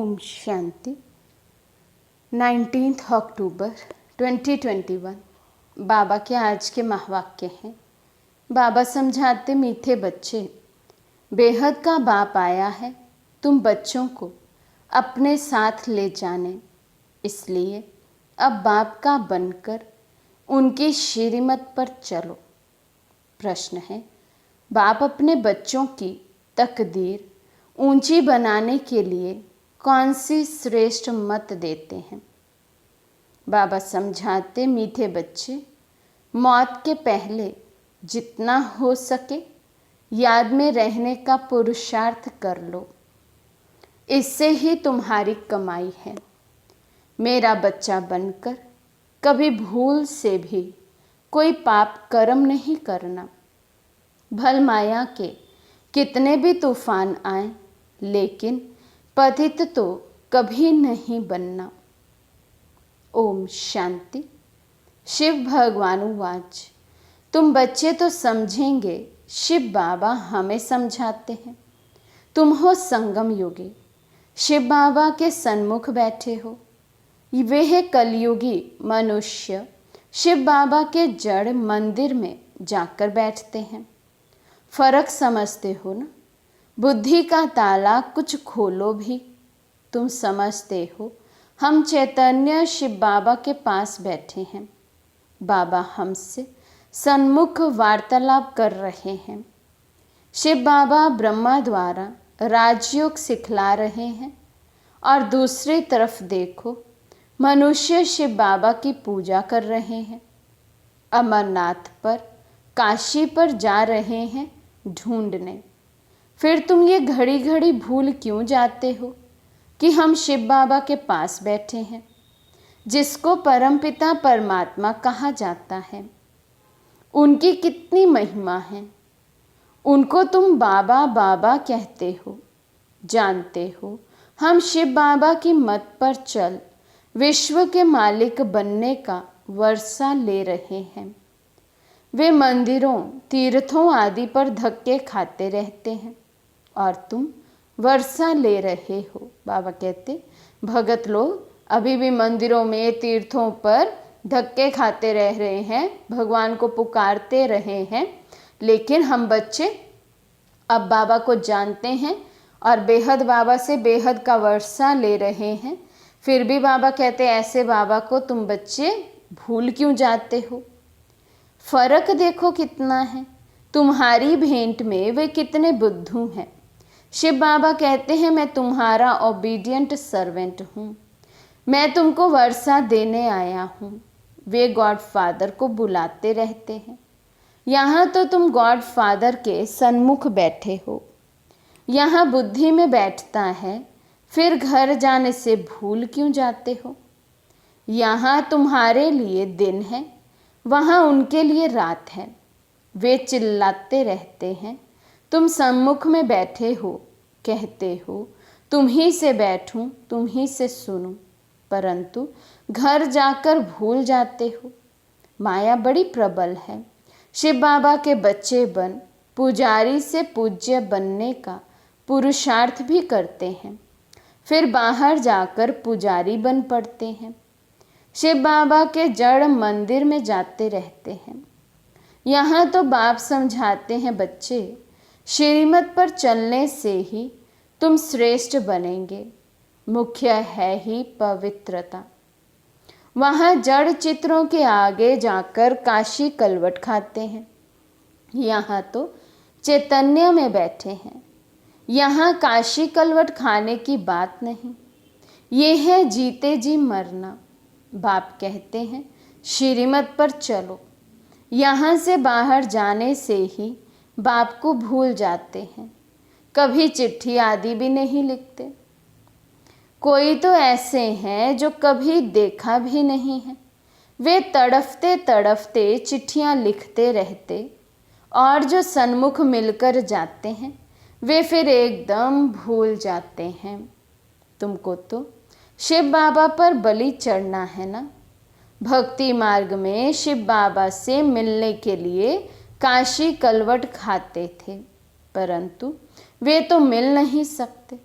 ओम शांति। 19 अक्टूबर 2021 बाबा के आज के महावाक्य हैं। बाबा समझाते, मीठे बच्चे, बेहद का बाप आया है तुम बच्चों को अपने साथ ले जाने, इसलिए अब बाप का बनकर उनकी श्रीमत पर चलो। प्रश्न है, बाप अपने बच्चों की तकदीर ऊंची बनाने के लिए कौन सी श्रेष्ठ मत देते हैं? बाबा समझाते, मीठे बच्चे, मौत के पहले जितना हो सके याद में रहने का पुरुषार्थ कर लो, इससे ही तुम्हारी कमाई है। मेरा बच्चा बनकर कभी भूल से भी कोई पाप कर्म नहीं करना। भल माया के कितने भी तूफान आए, लेकिन पतित तो कभी नहीं बनना। ओम शांति। शिव भगवान वाच, तुम बच्चे तो समझेंगे, शिव बाबा हमें समझाते हैं। तुम हो संगम योगी, शिव बाबा के सन्मुख बैठे हो। वे है कलयुगी मनुष्य, शिव बाबा के जड़ मंदिर में जाकर बैठते हैं। फर्क समझते हो ना? बुद्धि का ताला कुछ खोलो भी। तुम समझते हो हम चैतन्य शिव बाबा के पास बैठे हैं। बाबा हमसे सन्मुख वार्तालाप कर रहे हैं। शिव बाबा ब्रह्मा द्वारा राजयोग सिखला रहे हैं और दूसरी तरफ देखो, मनुष्य शिव बाबा की पूजा कर रहे हैं। अमरनाथ पर, काशी पर जा रहे हैं ढूंढने। फिर तुम ये घड़ी घड़ी भूल क्यों जाते हो कि हम शिव बाबा के पास बैठे हैं, जिसको परमपिता परमात्मा कहा जाता है। उनकी कितनी महिमा है। उनको तुम बाबा बाबा कहते हो। जानते हो हम शिव बाबा की मत पर चल विश्व के मालिक बनने का वर्षा ले रहे हैं। वे मंदिरों, तीर्थों आदि पर धक्के खाते रहते हैं और तुम वर्षा ले रहे हो। बाबा कहते, भगत लोग अभी भी मंदिरों में, तीर्थों पर धक्के खाते रह रहे हैं, भगवान को पुकारते रहे हैं, लेकिन हम बच्चे अब बाबा को जानते हैं और बेहद बाबा से बेहद का वर्षा ले रहे हैं। फिर भी बाबा कहते, ऐसे बाबा को तुम बच्चे भूल क्यों जाते हो? फर्क देखो कितना है। तुम्हारी भेंट में वे कितने बुद्धू हैं। शिव बाबा कहते हैं, मैं तुम्हारा ओबीडियंट सर्वेंट हूँ, मैं तुमको वर्षा देने आया हूँ। वे गॉड फादर को बुलाते रहते हैं। यहाँ तो तुम गॉड फादर के सन्मुख बैठे हो। यहाँ बुद्धि में बैठता है, फिर घर जाने से भूल क्यों जाते हो? यहाँ तुम्हारे लिए दिन है, वहाँ उनके लिए रात है। वे चिल्लाते रहते हैं, तुम सम्मुख में बैठे हो, कहते हो तुम ही से बैठूं, तुम ही से सुनूं, परंतु घर जाकर भूल जाते हो। माया बड़ी प्रबल है। शिव बाबा के बच्चे बन पुजारी से पूज्य बनने का पुरुषार्थ भी करते हैं, फिर बाहर जाकर पुजारी बन पड़ते हैं। शिव बाबा के जड़ मंदिर में जाते रहते हैं। यहाँ तो बाप समझाते हैं, बच्चे, श्रीमत पर चलने से ही तुम श्रेष्ठ बनेंगे। मुख्य है ही पवित्रता। वहाँ जड़ चित्रों के आगे जाकर काशी कलवट खाते हैं। यहाँ तो चैतन्य में बैठे हैं। यहाँ काशी कलवट खाने की बात नहीं। ये है जीते जी मरना। बाप कहते हैं, श्रीमत पर चलो। यहाँ से बाहर जाने से ही बाप को भूल जाते हैं। कभी चिट्ठी आदि भी नहीं लिखते। कोई तो ऐसे हैं जो कभी देखा भी नहीं है। वे तड़फते तड़फते चिट्ठियाँ लिखते रहते, और जो सन्मुख मिलकर जाते हैं वे फिर एकदम भूल जाते हैं। तुमको तो शिव बाबा पर बलि चढ़ना है ना। भक्ति मार्ग में शिव बाबा से मिलने के लिए काशी कलवट खाते थे, परंतु वे तो मिल नहीं सकते।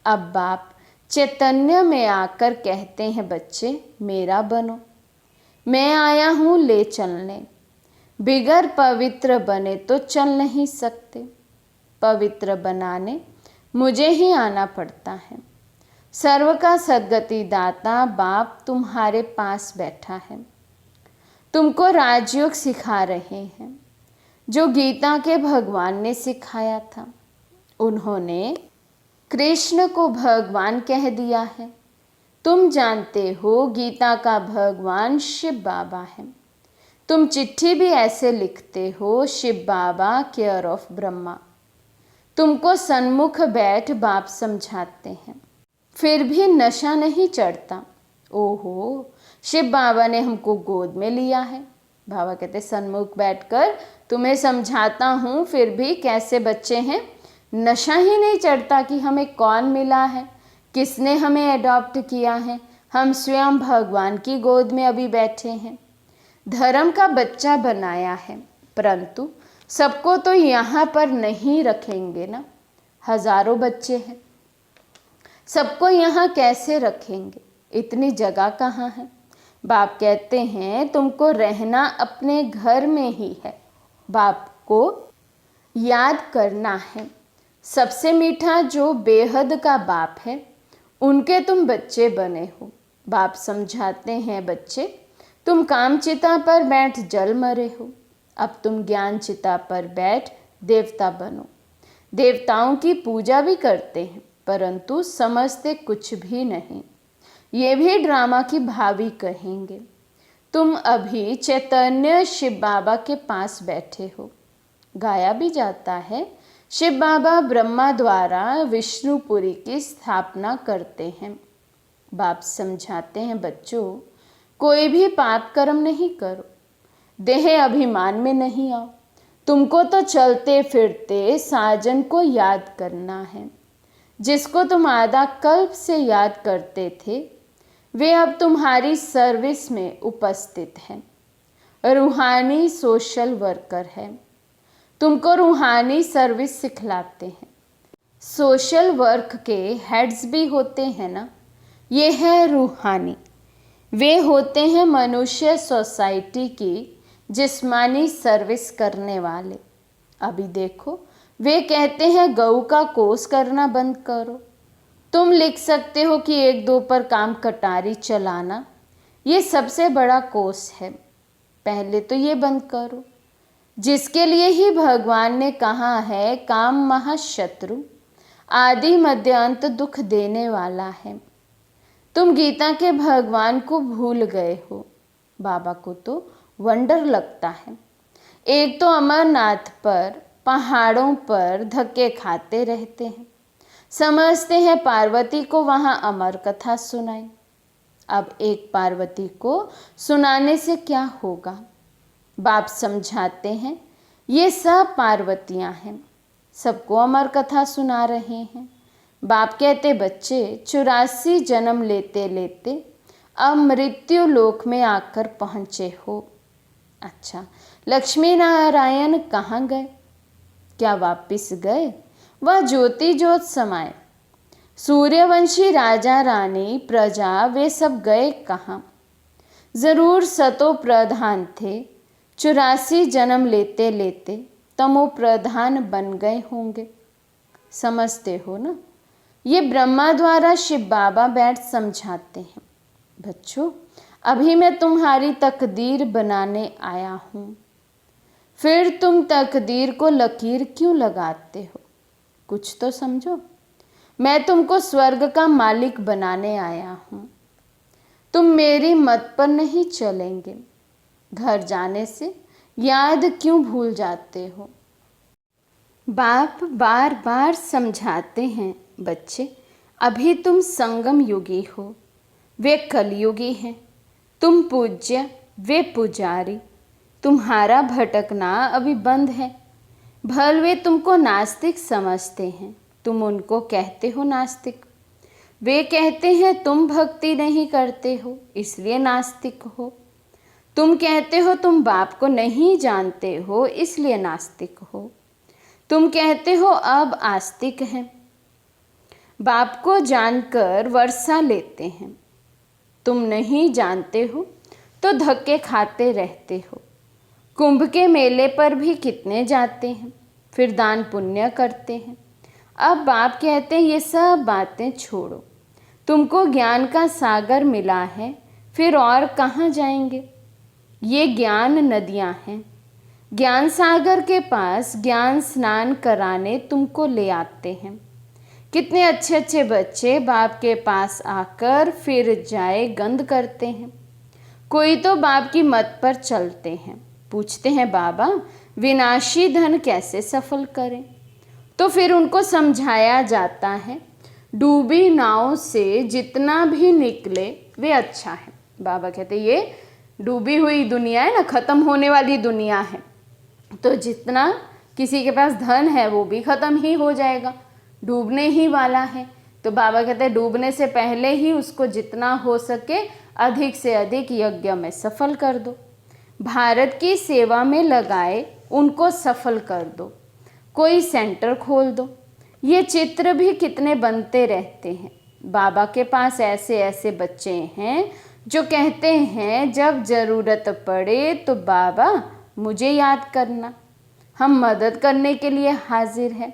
अब बाप चैतन्य में आकर कहते हैं बच्चे मेरा बनो। मैं आया हूँ ले चलने। बिगर पवित्र बने तो चल नहीं सकते। पवित्र बनाने मुझे ही आना पड़ता है। सर्व का सद्गति दाता बाप तुम्हारे पास बैठा है। तुमको राजयोग सिखा रहे हैं जो गीता के भगवान ने सिखाया था। उन्होंने कृष्ण को भगवान कह दिया है। तुम जानते हो गीता का भगवान शिव बाबा है। तुम चिट्ठी भी ऐसे लिखते हो, शिव बाबा केयर ऑफ ब्रह्मा। तुमको सन्मुख बैठ बाप समझाते हैं, फिर भी नशा नहीं चढ़ता। ओहो, शिव बाबा ने हमको गोद में लिया है। बाबा कहते सन्मुख बैठकर तुम्हें समझाता हूँ, फिर भी कैसे बच्चे हैं, नशा ही नहीं चढ़ता कि हमें कौन मिला है, किसने हमें एडॉप्ट किया है। हम स्वयं भगवान की गोद में अभी बैठे हैं, धर्म का बच्चा बनाया है। परंतु सबको तो यहाँ पर नहीं रखेंगे ना, हजारों बच्चे हैं, सबको यहाँ कैसे रखेंगे, इतनी जगह कहाँ है। बाप कहते हैं तुमको रहना अपने घर में ही है, बाप को याद करना है। सबसे मीठा जो बेहद का बाप है, उनके तुम बच्चे बने हो। बाप समझाते हैं बच्चे तुम काम चिता पर बैठ जल मरे हो, अब तुम ज्ञान चिता पर बैठ देवता बनो। देवताओं की पूजा भी करते हैं परंतु समझते कुछ भी नहीं, ये भी ड्रामा की भावी कहेंगे। तुम अभी चैतन्य शिव बाबा के पास बैठे हो। गाया भी जाता है शिव बाबा ब्रह्मा द्वारा विष्णुपुरी की स्थापना करते हैं। बाप समझाते हैं बच्चों कोई भी पाप कर्म नहीं करो, देह अभिमान में नहीं आओ। तुमको तो चलते फिरते साजन को याद करना है, जिसको तुम आधा कल्प से याद करते थे वे अब तुम्हारी सर्विस में उपस्थित हैं। रूहानी सोशल वर्कर है, तुमको रूहानी सर्विस सिखलाते हैं। सोशल वर्क के हेड्स भी होते हैं ना, ये है रूहानी। वे होते हैं मनुष्य सोसाइटी की जिस्मानी सर्विस करने वाले। अभी देखो वे कहते हैं गऊ का कोर्स करना बंद करो। तुम लिख सकते हो कि 1-2 पर काम कटारी चलाना ये सबसे बड़ा कोर्स है, पहले तो ये बंद करो। जिसके लिए ही भगवान ने कहा है काम महाशत्रु, आदि मध्य अंत दुख देने वाला है। तुम गीता के भगवान को भूल गए हो। बाबा को तो वंडर लगता है, एक तो अमरनाथ पर पहाड़ों पर धक्के खाते रहते हैं, समझते हैं पार्वती को वहाँ अमर कथा सुनाई। अब एक पार्वती को सुनाने से क्या होगा। बाप समझाते हैं ये सब पार्वतियाँ हैं, सबको अमर कथा सुना रहे हैं। बाप कहते बच्चे 84 जन्म लेते लेते अब मृत्यु लोक में आकर पहुँचे हो। अच्छा, लक्ष्मी नारायण कहाँ गए, क्या वापिस गए? वह ज्योति ज्योत समाये। सूर्यवंशी राजा रानी प्रजा वे सब गए कहाँ? जरूर सतो प्रधान थे, 84 जन्म लेते लेते तमो प्रधान बन गए होंगे। समझते हो ना, ये ब्रह्मा द्वारा शिव बाबा बैठ समझाते हैं बच्चों अभी मैं तुम्हारी तकदीर बनाने आया हूँ, फिर तुम तकदीर को लकीर क्यों लगाते हो, कुछ तो समझो। मैं तुमको स्वर्ग का मालिक बनाने आया हूँ, तुम मेरी मत पर नहीं चलेंगे। घर जाने से याद क्यों भूल जाते हो। बाप बार बार समझाते हैं बच्चे अभी तुम संगम युगी हो, वे कलयुगी हैं। तुम पूज्य, वे पुजारी। तुम्हारा भटकना अभी बंद है। भल वे तुमको नास्तिक समझते हैं, तुम उनको कहते हो नास्तिक। वे कहते हैं तुम भक्ति नहीं करते हो इसलिए नास्तिक हो। तुम कहते हो तुम बाप को नहीं जानते हो इसलिए नास्तिक हो। तुम कहते हो अब आस्तिक हैं। बाप को जानकर वर्षा लेते हैं। तुम नहीं जानते हो तो धक्के खाते रहते हो। कुंभ के मेले पर भी कितने जाते हैं, फिर दान पुण्य करते हैं। अब बाप कहते हैं ये सब बातें छोड़ो, तुमको ज्ञान का सागर मिला है, फिर और कहाँ जाएंगे। ये ज्ञान नदियाँ हैं, ज्ञान सागर के पास ज्ञान स्नान कराने तुमको ले आते हैं। कितने अच्छे अच्छे बच्चे बाप के पास आकर फिर जाए गंद करते हैं। कोई तो बाप की मत पर चलते हैं, पूछते हैं बाबा विनाशी धन कैसे सफल करें। तो फिर उनको समझाया जाता है डूबी नाव से जितना भी निकले वे अच्छा है। बाबा कहते ये डूबी हुई दुनिया है ना, ख़त्म होने वाली दुनिया है, तो जितना किसी के पास धन है वो भी ख़त्म ही हो जाएगा, डूबने ही वाला है। तो बाबा कहते हैं डूबने से पहले ही उसको जितना हो सके अधिक से अधिक यज्ञ में सफल कर दो, भारत की सेवा में लगाए उनको सफल कर दो, कोई सेंटर खोल दो। ये चित्र भी कितने बनते रहते हैं। बाबा के पास ऐसे ऐसे बच्चे हैं जो कहते हैं जब ज़रूरत पड़े तो बाबा मुझे याद करना, हम मदद करने के लिए हाजिर हैं।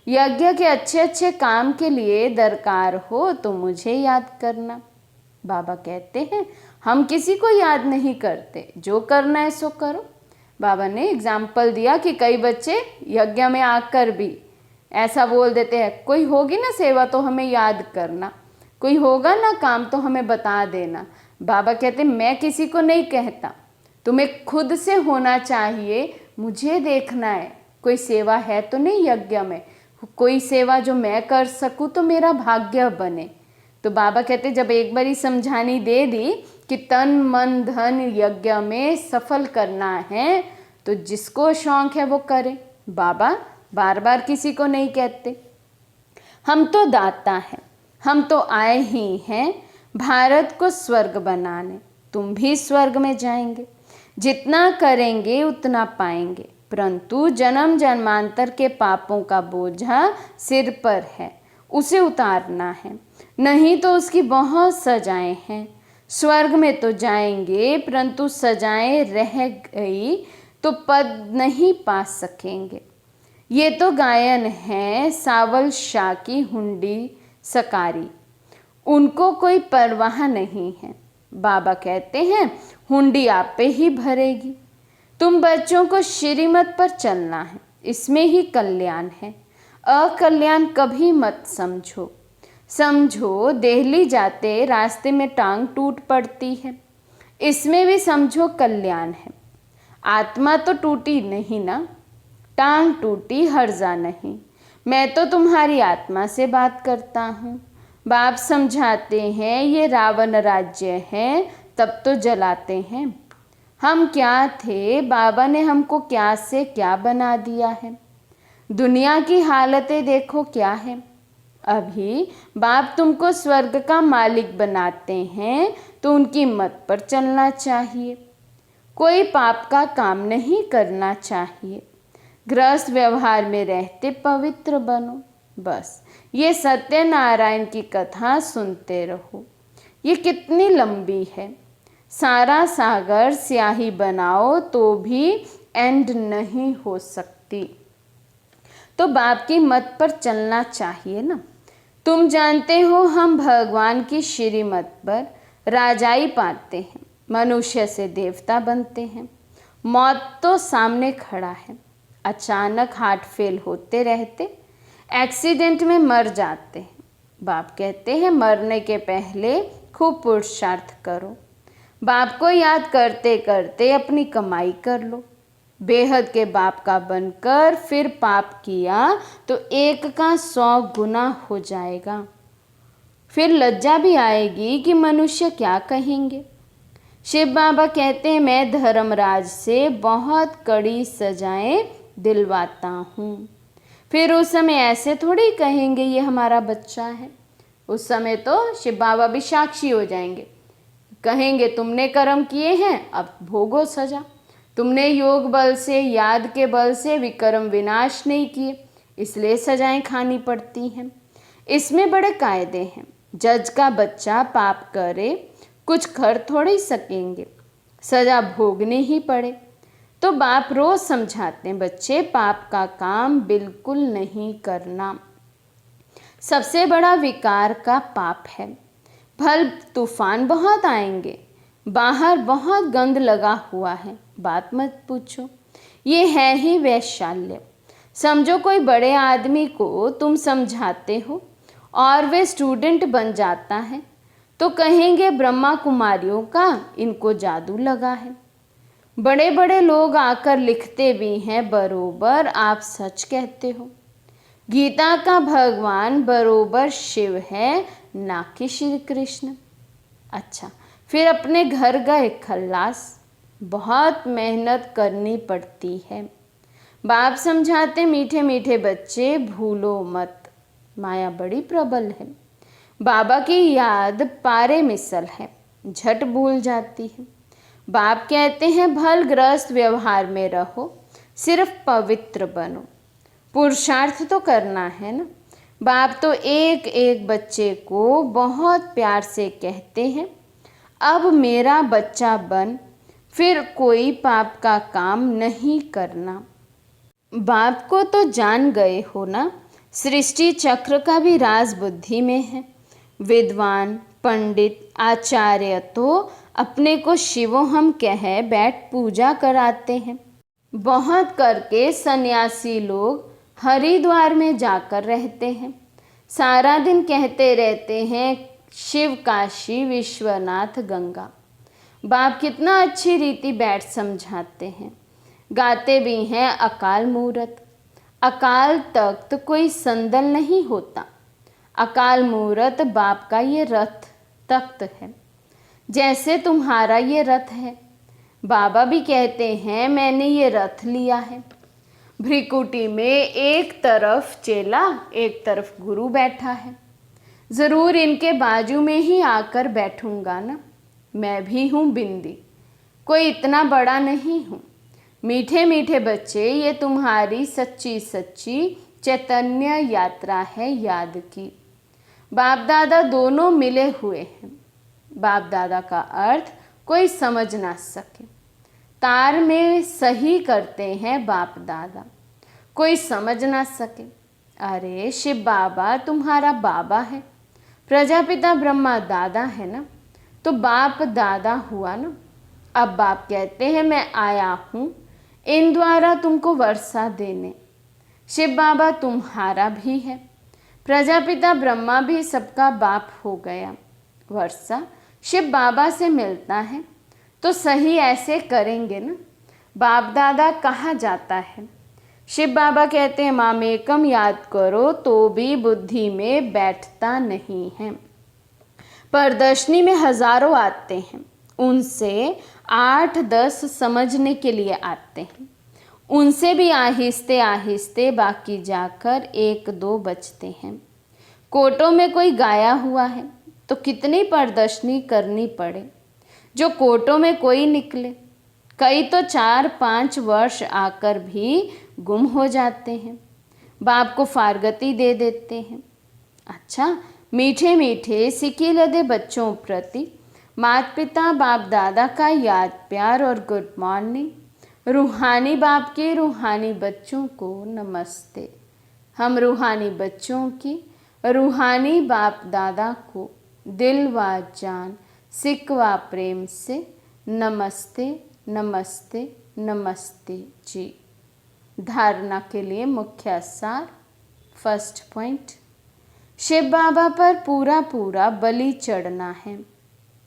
यज्ञ के अच्छे अच्छे काम के लिए दरकार हो तो मुझे याद करना। बाबा कहते हैं हम किसी को याद नहीं करते, जो करना है सो करो। बाबा ने एग्जाम्पल दिया कि कई बच्चे यज्ञ में आकर भी ऐसा बोल देते हैं कोई होगी ना सेवा तो हमें याद करना, कोई होगा ना काम तो हमें बता देना। बाबा कहते मैं किसी को नहीं कहता, तुम्हें खुद से होना चाहिए, मुझे देखना है कोई सेवा है तो नहीं यज्ञ में, कोई सेवा जो मैं कर सकूं तो मेरा भाग्य बने। तो बाबा कहते जब एक बारी समझानी दे दी कि तन मन धन यज्ञ में सफल करना है तो जिसको शौक है वो करे। बाबा बार बार किसी को नहीं कहते। हम तो दाता हैं, हम तो आए ही हैं भारत को स्वर्ग बनाने, तुम भी स्वर्ग में जाएंगे, जितना करेंगे उतना पाएंगे, परंतु जन्म जन्मांतर के पापों का बोझा सिर पर है, उसे उतारना है, नहीं तो उसकी बहुत सजाएं हैं। स्वर्ग में तो जाएंगे परंतु सजाएं रह गई तो पद नहीं पा सकेंगे। ये तो गायन है सावल शाह की हुंडी सकारी, उनको कोई परवाह नहीं है। बाबा कहते हैं हुंडी आप पे ही भरेगी। तुम बच्चों को श्रीमत पर चलना है, इसमें ही कल्याण है, अकल्याण कभी मत समझो। समझो दिल्ली जाते रास्ते में टांग टूट पड़ती है, इसमें भी समझो कल्याण है। आत्मा तो टूटी नहीं ना, टांग टूटी हर्जा नहीं। मैं तो तुम्हारी आत्मा से बात करता हूँ। बाप समझाते हैं ये रावण राज्य है, तब तो जलाते हैं। हम क्या थे, बाबा ने हमको क्या से क्या बना दिया है। दुनिया की हालतें देखो क्या है। अभी बाप तुमको स्वर्ग का मालिक बनाते हैं तो उनकी मत पर चलना चाहिए, कोई पाप का काम नहीं करना चाहिए, गृहस्थ व्यवहार में रहते पवित्र बनो। बस ये सत्यनारायण की कथा सुनते रहो। ये कितनी लंबी है, सारा सागर स्याही बनाओ तो भी एंड नहीं हो सकती। तो बाप की मत पर चलना चाहिए ना। तुम जानते हो हम भगवान की श्रीमत पर राजाई पाते हैं, मनुष्य से देवता बनते हैं। मौत तो सामने खड़ा है, अचानक हार्ट फेल होते रहते, एक्सीडेंट में मर जाते हैं। बाप कहते हैं मरने के पहले खूब पुरुषार्थ करो, बाप को याद करते करते अपनी कमाई कर लो। बेहद के बाप का बनकर फिर पाप किया तो 1 का 100 गुना हो जाएगा। फिर लज्जा भी आएगी कि मनुष्य क्या कहेंगे। शिव बाबा कहते हैं मैं धर्मराज से बहुत कड़ी सजाएं दिलवाता हूँ। फिर उस समय ऐसे थोड़ी कहेंगे ये हमारा बच्चा है, उस समय तो शिव बाबा भी साक्षी हो जाएंगे, कहेंगे तुमने कर्म किए हैं अब भोगो सजा, तुमने योग बल से याद के बल से विकर्म विनाश नहीं किए इसलिए सजाएं खानी पड़ती हैं। इसमें बड़े कायदे हैं। जज का बच्चा पाप करे कुछ कर थोड़े ही सकेंगे, सजा भोगने ही पड़े। तो बाप रोज समझाते हैं, बच्चे पाप का काम बिल्कुल नहीं करना, सबसे बड़ा विकार का पाप है। भल तूफान बहुत आएंगे, बाहर बहुत गंद लगा हुआ है, बात मत पूछो, ये है ही वैशाल्य। समझो कोई बड़े आदमी को तुम समझाते हो और वे स्टूडेंट बन जाता है तो कहेंगे ब्रह्मा कुमारियों का इनको जादू लगा है। बड़े बड़े लोग आकर लिखते भी हैं, बरोबर आप सच कहते हो। गीता का भगवान बरोबर शिव है, ना कि श्री कृष्ण। अच्छा, फिर अपने घर गए खल्लास, बहुत मेहनत करनी पड़ती है। बाप समझाते, मीठे मीठे बच्चे भूलो मत, माया बड़ी प्रबल है। बाबा की याद पारे मिसल है, झट भूल जाती है। बाप कहते हैं भल ग्रस्त व्यवहार में रहो, सिर्फ पवित्र बनो। पुरुषार्थ तो करना है ना। बाप तो एक एक बच्चे को बहुत प्यार से कहते हैं, अब मेरा बच्चा बन, फिर कोई पाप का काम नहीं करना। बाप को तो जान गए हो ना, सृष्टि चक्र का भी राज बुद्धि में है। विद्वान पंडित आचार्य तो अपने को शिवो हम कह बैठ पूजा कराते हैं। बहुत करके सन्यासी लोग हरिद्वार में जाकर रहते हैं, सारा दिन कहते रहते हैं शिव काशी विश्वनाथ गंगा। बाप कितना अच्छी रीति बैठ समझाते हैं, गाते भी हैं अकाल मूरत। अकाल तख्त कोई संदल नहीं होता, अकाल मूरत बाप का ये रथ तख्त है, जैसे तुम्हारा ये रथ है। बाबा भी कहते हैं मैंने ये रथ लिया है। भ्रिकुटी में एक तरफ चेला एक तरफ गुरु बैठा है, ज़रूर इनके बाजू में ही आकर बैठूंगा ना। मैं भी हूँ बिंदी, कोई इतना बड़ा नहीं हूँ। मीठे मीठे बच्चे, ये तुम्हारी सच्ची सच्ची चैतन्य यात्रा है याद की। बाप दादा दोनों मिले हुए हैं। बाप दादा का अर्थ कोई समझ ना सके, तार में सही करते हैं बाप दादा, कोई समझ ना सके। अरे शिव बाबा तुम्हारा बाबा है, प्रजापिता ब्रह्मा दादा है ना, तो बाप दादा हुआ ना। अब बाप कहते हैं मैं आया हूँ इन द्वारा तुमको वर्षा देने। शिव बाबा तुम्हारा भी है, प्रजापिता ब्रह्मा भी सबका बाप हो गया। वर्षा शिव बाबा से मिलता है तो सही ऐसे करेंगे ना। बाप दादा कहा जाता है, शिव बाबा कहते हैं मामेकम याद करो तो भी बुद्धि में बैठता नहीं है। प्रदर्शनी में हजारों आते हैं, उनसे 8-10 समझने के लिए आते हैं, उनसे भी आहिस्ते आहिस्ते बाकी जाकर 1-2 बचते हैं। कोटों में कोई गाया हुआ है तो कितनी प्रदर्शनी करनी पड़े, जो कोटों में कोई निकले। कई तो 4-5 वर्ष आकर भी गुम हो जाते हैं, बाप को फारगती दे देते हैं। अच्छा, मीठे मीठे सिकी लदे बच्चों प्रति माता पिता बाप दादा का याद प्यार और गुड मॉर्निंग। रूहानी बाप के रूहानी बच्चों को नमस्ते। हम रूहानी बच्चों की रूहानी बाप दादा को दिल व जान सिक व प्रेम से नमस्ते नमस्ते नमस्ते जी। धारणा के लिए मुख्य सार। फर्स्ट पॉइंट, शिव बाबा पर पूरा पूरा बलि चढ़ना है,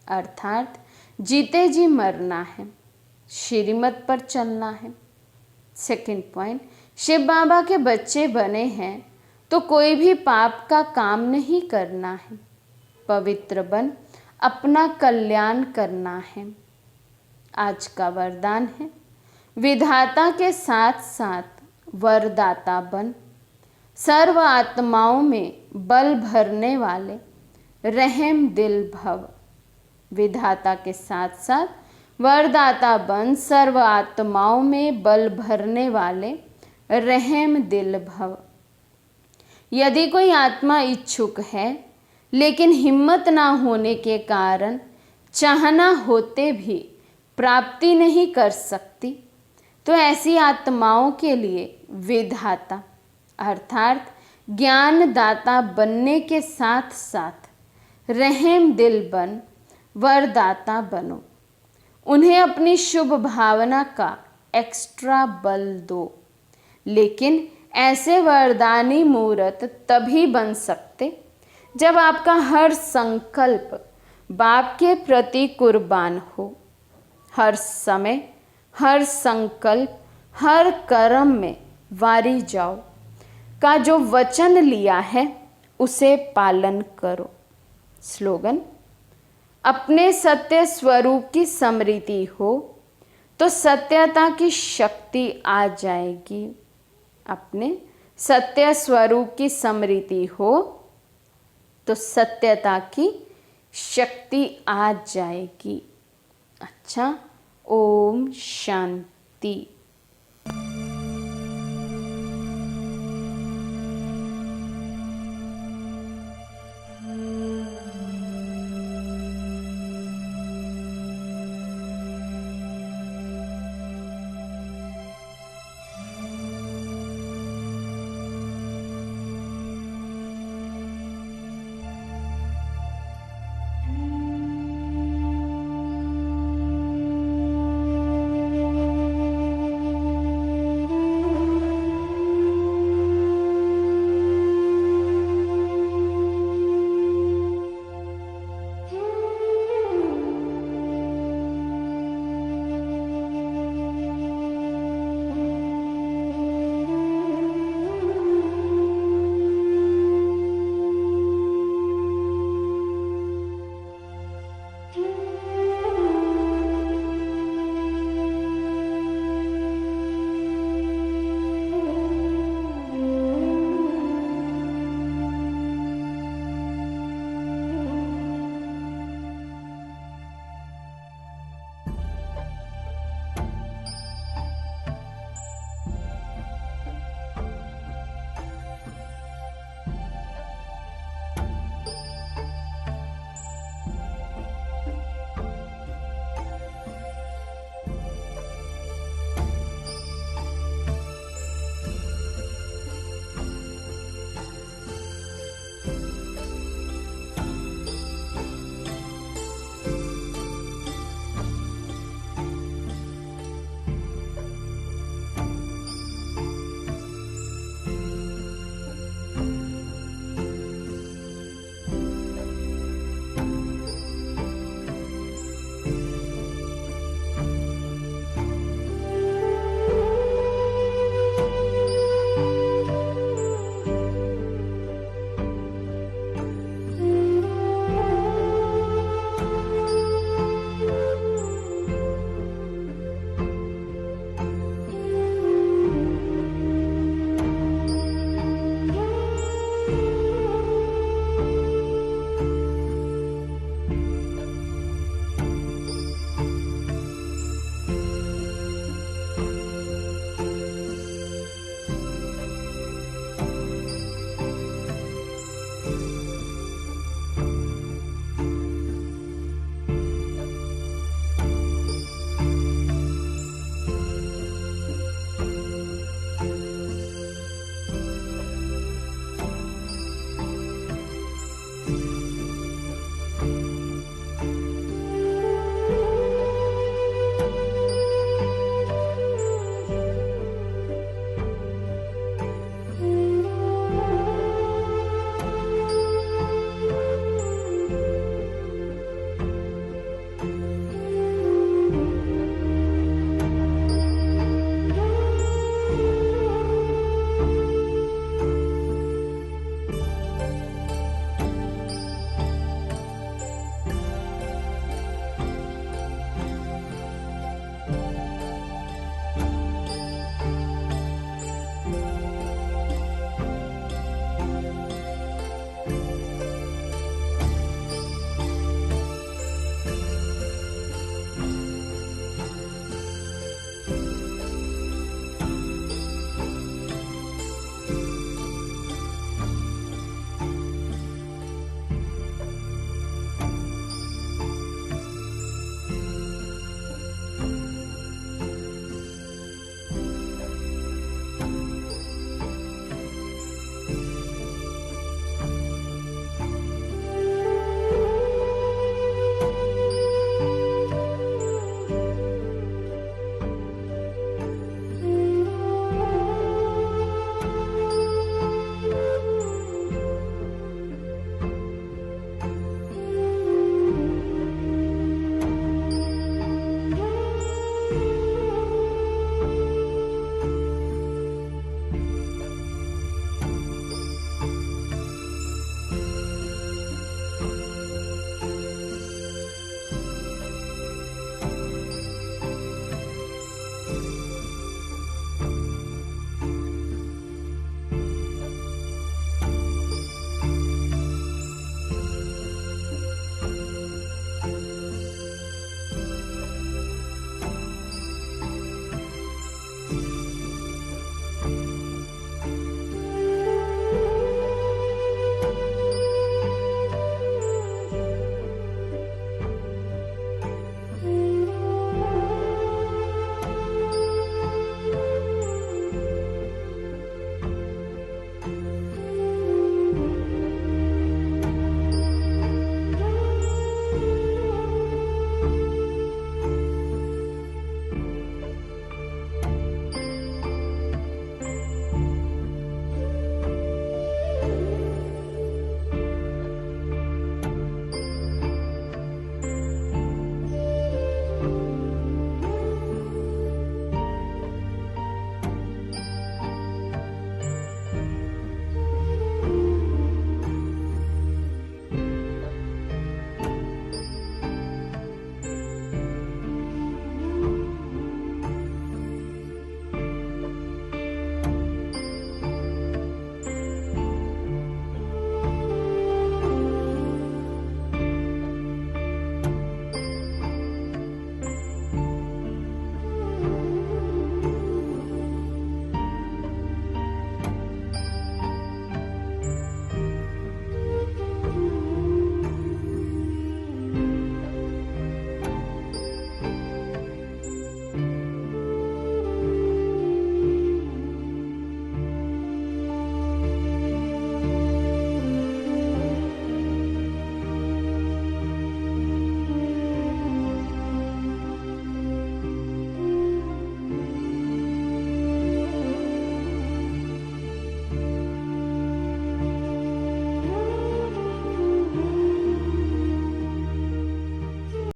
अर्थात जीते जी मरना है, श्रीमत पर चलना है। सेकंड पॉइंट, शिव बाबा के बच्चे बने हैं तो कोई भी पाप का काम नहीं करना है, पवित्र बन अपना कल्याण करना है। आज का वरदान है, विधाता के साथ साथ वरदाता बन, सर्व आत्माओं में बल भरने वाले रहम दिल भव। विधाता के साथ साथ वरदाता बन, सर्व आत्माओं में बल भरने वाले रहम दिल भव। यदि कोई आत्मा इच्छुक है लेकिन हिम्मत ना होने के कारण चाहना होते भी प्राप्ति नहीं कर सकती, तो ऐसी आत्माओं के लिए विधाता अर्थात ज्ञानदाता बनने के साथ साथ रहम दिल बन वरदाता बनो। उन्हें अपनी शुभ भावना का एक्स्ट्रा बल दो। लेकिन ऐसे वरदानी मूर्त तभी बन सकते जब आपका हर संकल्प बाप के प्रति कुर्बान हो। हर समय, हर संकल्प, हर कर्म में वारी जाओ का जो वचन लिया है उसे पालन करो। स्लोगन: अपने सत्य स्वरूप की स्मृति हो तो सत्यता की शक्ति आ जाएगी। अपने सत्य स्वरूप की स्मृति हो तो सत्यता की शक्ति आ जाएगी। अच्छा, ओम शांति।